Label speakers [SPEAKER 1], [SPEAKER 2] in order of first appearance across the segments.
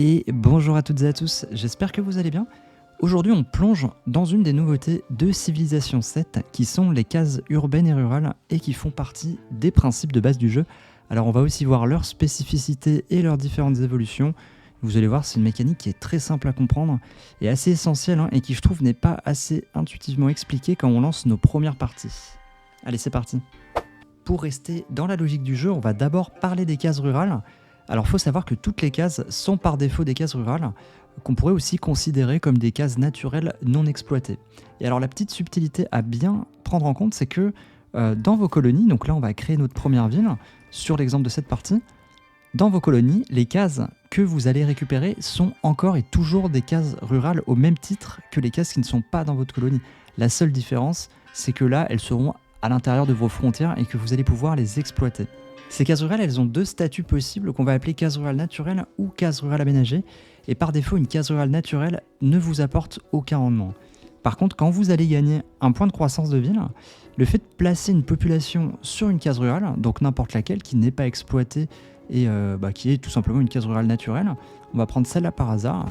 [SPEAKER 1] Et bonjour à toutes et à tous, j'espère que vous allez bien. Aujourd'hui on plonge dans une des nouveautés de Civilization 7 qui sont les cases urbaines et rurales et qui font partie des principes de base du jeu. Alors on va aussi voir leurs spécificités et leurs différentes évolutions. Vous allez voir, c'est une mécanique qui est très simple à comprendre et assez essentielle et qui je trouve n'est pas assez intuitivement expliquée quand on lance nos premières parties. Allez, c'est parti. Pour rester dans la logique du jeu, on va d'abord parler des cases rurales. Alors il faut savoir que toutes les cases sont par défaut des cases rurales, qu'on pourrait aussi considérer comme des cases naturelles non exploitées. Et alors la petite subtilité à bien prendre en compte, c'est que dans vos colonies, donc là on va créer notre première ville, sur l'exemple de cette partie, dans vos colonies, les cases que vous allez récupérer sont encore et toujours des cases rurales au même titre que les cases qui ne sont pas dans votre colonie. La seule différence, c'est que là, elles seront à l'intérieur de vos frontières et que vous allez pouvoir les exploiter. Ces cases rurales, elles ont deux statuts possibles qu'on va appeler case rurale naturelle ou case rurale aménagée. Et par défaut, une case rurale naturelle ne vous apporte aucun rendement. Par contre, quand vous allez gagner un point de croissance de ville, le fait de placer une population sur une case rurale, donc n'importe laquelle, qui n'est pas exploitée et qui est tout simplement une case rurale naturelle, on va prendre celle-là par hasard,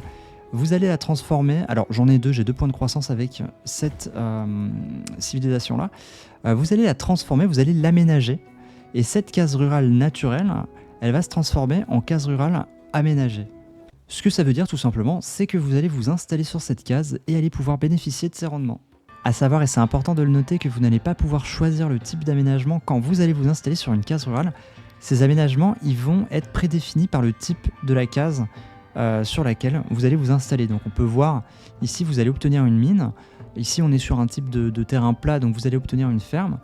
[SPEAKER 1] vous allez la transformer, alors j'en ai deux, j'ai 2 points de croissance avec cette civilisation-là, vous allez la transformer, vous allez l'aménager, et cette case rurale naturelle, elle va se transformer en case rurale aménagée. Ce que ça veut dire tout simplement, c'est que vous allez vous installer sur cette case et allez pouvoir bénéficier de ses rendements. A savoir, et c'est important de le noter, que vous n'allez pas pouvoir choisir le type d'aménagement quand vous allez vous installer sur une case rurale. Ces aménagements, ils vont être prédéfinis par le type de la case sur laquelle vous allez vous installer. Donc on peut voir, ici vous allez obtenir une mine, ici on est sur un type de terrain plat, donc vous allez obtenir une ferme,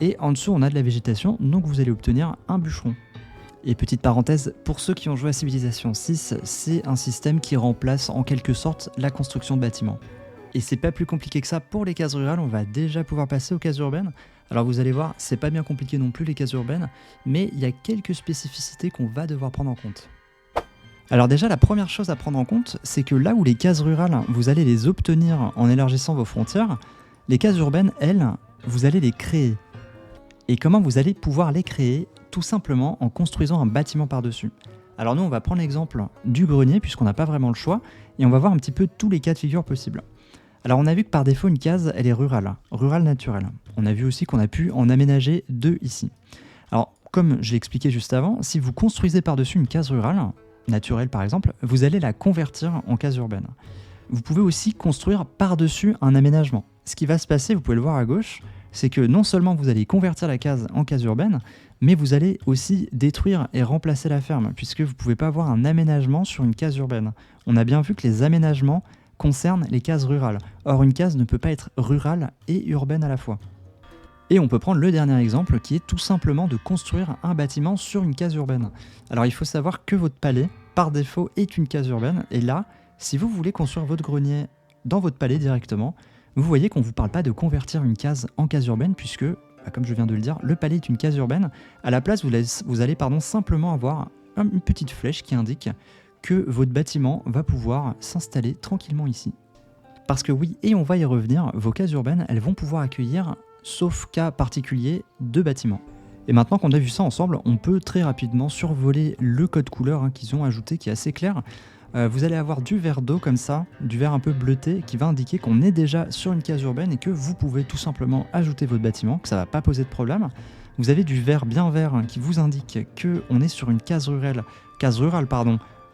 [SPEAKER 1] et en dessous on a de la végétation, donc vous allez obtenir un bûcheron. Et petite parenthèse, pour ceux qui ont joué à Civilization 6, c'est un système qui remplace en quelque sorte la construction de bâtiments. Et c'est pas plus compliqué que ça pour les cases rurales, on va déjà pouvoir passer aux cases urbaines. Alors vous allez voir, c'est pas bien compliqué non plus les cases urbaines, mais il y a quelques spécificités qu'on va devoir prendre en compte. Alors déjà, la première chose à prendre en compte, c'est que là où les cases rurales, vous allez les obtenir en élargissant vos frontières, les cases urbaines, elles, vous allez les créer. Et comment vous allez pouvoir les créer? Tout simplement en construisant un bâtiment par-dessus. Alors nous, on va prendre l'exemple du grenier, puisqu'on n'a pas vraiment le choix, et on va voir un petit peu tous les cas de figure possibles. Alors on a vu que par défaut, une case, elle est rurale naturelle. On a vu aussi qu'on a pu en aménager deux ici. Alors, comme je l'ai expliqué juste avant, si vous construisez par-dessus une case rurale, naturelle par exemple, vous allez la convertir en case urbaine. Vous pouvez aussi construire par-dessus un aménagement. Ce qui va se passer, vous pouvez le voir à gauche, c'est que non seulement vous allez convertir la case en case urbaine, mais vous allez aussi détruire et remplacer la ferme, puisque vous ne pouvez pas avoir un aménagement sur une case urbaine. On a bien vu que les aménagements concernent les cases rurales. Or, une case ne peut pas être rurale et urbaine à la fois. Et on peut prendre le dernier exemple, qui est tout simplement de construire un bâtiment sur une case urbaine. Alors, il faut savoir que votre palais, par défaut, est une case urbaine, et là, si vous voulez construire votre grenier dans votre palais directement, vous voyez qu'on ne vous parle pas de convertir une case en case urbaine, puisque, comme je viens de le dire, le palais est une case urbaine. À la place, vous allez simplement avoir une petite flèche qui indique que votre bâtiment va pouvoir s'installer tranquillement ici. Parce que oui, et on va y revenir, vos cases urbaines, elles vont pouvoir accueillir, sauf cas particulier, 2 bâtiments. Et maintenant qu'on a vu ça ensemble, on peut très rapidement survoler le code couleur qu'ils ont ajouté, qui est assez clair. Vous allez avoir du vert d'eau comme ça, du vert un peu bleuté, qui va indiquer qu'on est déjà sur une case urbaine et que vous pouvez tout simplement ajouter votre bâtiment, que ça ne va pas poser de problème. Vous avez du vert bien vert qui vous indique qu'on est sur une case rurale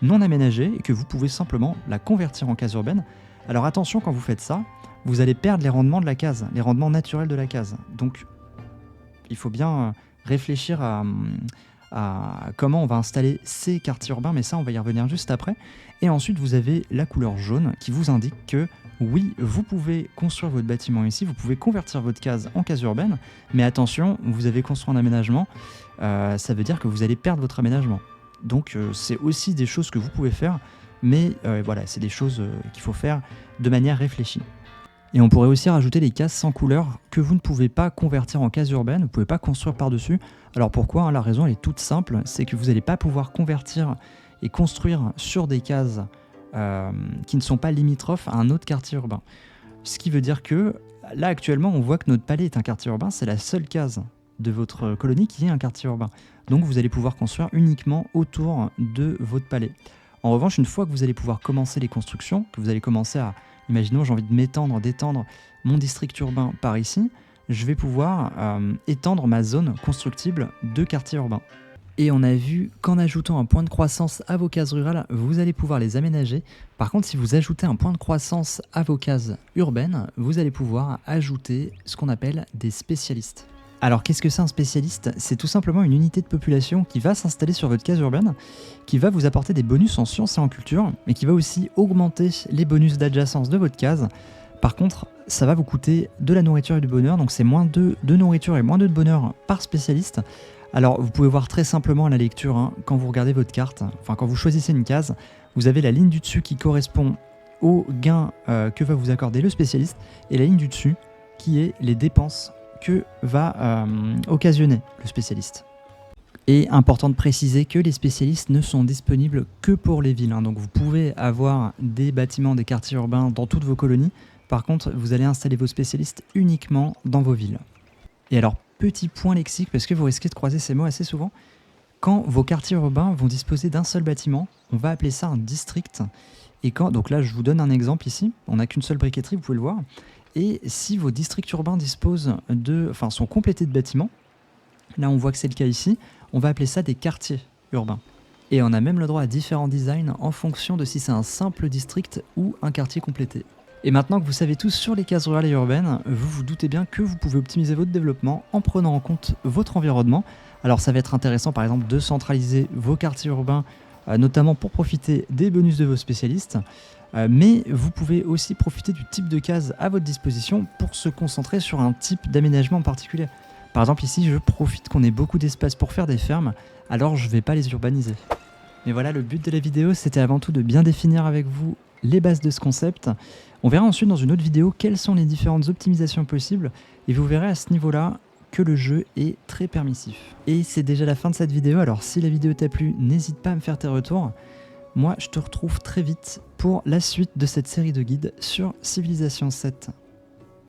[SPEAKER 1] non aménagée et que vous pouvez simplement la convertir en case urbaine. Alors attention, quand vous faites ça, vous allez perdre les rendements de la case, les rendements naturels de la case. Donc il faut bien réfléchir à comment on va installer ces quartiers urbains, mais ça on va y revenir juste après. Et ensuite vous avez la couleur jaune qui vous indique que oui, vous pouvez construire votre bâtiment ici, vous pouvez convertir votre case en case urbaine, mais attention, vous avez construit un aménagement, ça veut dire que vous allez perdre votre aménagement. Donc c'est aussi des choses que vous pouvez faire, mais voilà, c'est des choses qu'il faut faire de manière réfléchie. Et on pourrait aussi rajouter les cases sans couleur que vous ne pouvez pas convertir en case urbaine, vous ne pouvez pas construire par-dessus. Alors pourquoi? La raison elle est toute simple, c'est que vous n'allez pas pouvoir convertir et construire sur des cases qui ne sont pas limitrophes à un autre quartier urbain. Ce qui veut dire que là actuellement on voit que notre palais est un quartier urbain, c'est la seule case de votre colonie qui est un quartier urbain. Donc vous allez pouvoir construire uniquement autour de votre palais. En revanche, une fois que vous allez pouvoir commencer les constructions, que vous allez commencer à, imaginons j'ai envie de m'étendre, d'étendre mon district urbain par ici, je vais pouvoir étendre ma zone constructible de quartier urbain. Et on a vu qu'en ajoutant un point de croissance à vos cases rurales, vous allez pouvoir les aménager. Par contre, si vous ajoutez un point de croissance à vos cases urbaines, vous allez pouvoir ajouter ce qu'on appelle des spécialistes. Alors qu'est-ce que c'est un spécialiste? C'est tout simplement une unité de population qui va s'installer sur votre case urbaine, qui va vous apporter des bonus en sciences et en culture, mais qui va aussi augmenter les bonus d'adjacence de votre case. Par contre, ça va vous coûter de la nourriture et du bonheur, donc c'est moins 2 de nourriture et moins 2 de bonheur par spécialiste. Alors vous pouvez voir très simplement à la lecture, quand vous regardez votre carte, enfin quand vous choisissez une case, vous avez la ligne du dessus qui correspond au gain que va vous accorder le spécialiste, et la ligne du dessus qui est les dépenses que va occasionner le spécialiste. Et important de préciser que les spécialistes ne sont disponibles que pour les villes, donc vous pouvez avoir des bâtiments, des quartiers urbains dans toutes vos colonies, par contre vous allez installer vos spécialistes uniquement dans vos villes. Et alors, petit point lexique, parce que vous risquez de croiser ces mots assez souvent, quand vos quartiers urbains vont disposer d'un seul bâtiment, on va appeler ça un district. Et quand, donc là je vous donne un exemple ici, on n'a qu'une seule briqueterie, vous pouvez le voir, et si vos districts urbains sont complétés de bâtiments, là on voit que c'est le cas ici, on va appeler ça des quartiers urbains. Et on a même le droit à différents designs en fonction de si c'est un simple district ou un quartier complété. Et maintenant que vous savez tout sur les cases rurales et urbaines, vous vous doutez bien que vous pouvez optimiser votre développement en prenant en compte votre environnement. Alors ça va être intéressant par exemple de centraliser vos quartiers urbains, notamment pour profiter des bonus de vos spécialistes, mais vous pouvez aussi profiter du type de case à votre disposition pour se concentrer sur un type d'aménagement en particulier. Par exemple ici je profite qu'on ait beaucoup d'espace pour faire des fermes, alors je ne vais pas les urbaniser. Mais voilà, le but de la vidéo c'était avant tout de bien définir avec vous les bases de ce concept. On verra ensuite dans une autre vidéo quelles sont les différentes optimisations possibles, et vous verrez à ce niveau-là que le jeu est très permissif. Et c'est déjà la fin de cette vidéo, alors si la vidéo t'a plu, n'hésite pas à me faire tes retours. Moi, je te retrouve très vite pour la suite de cette série de guides sur Civilization 7.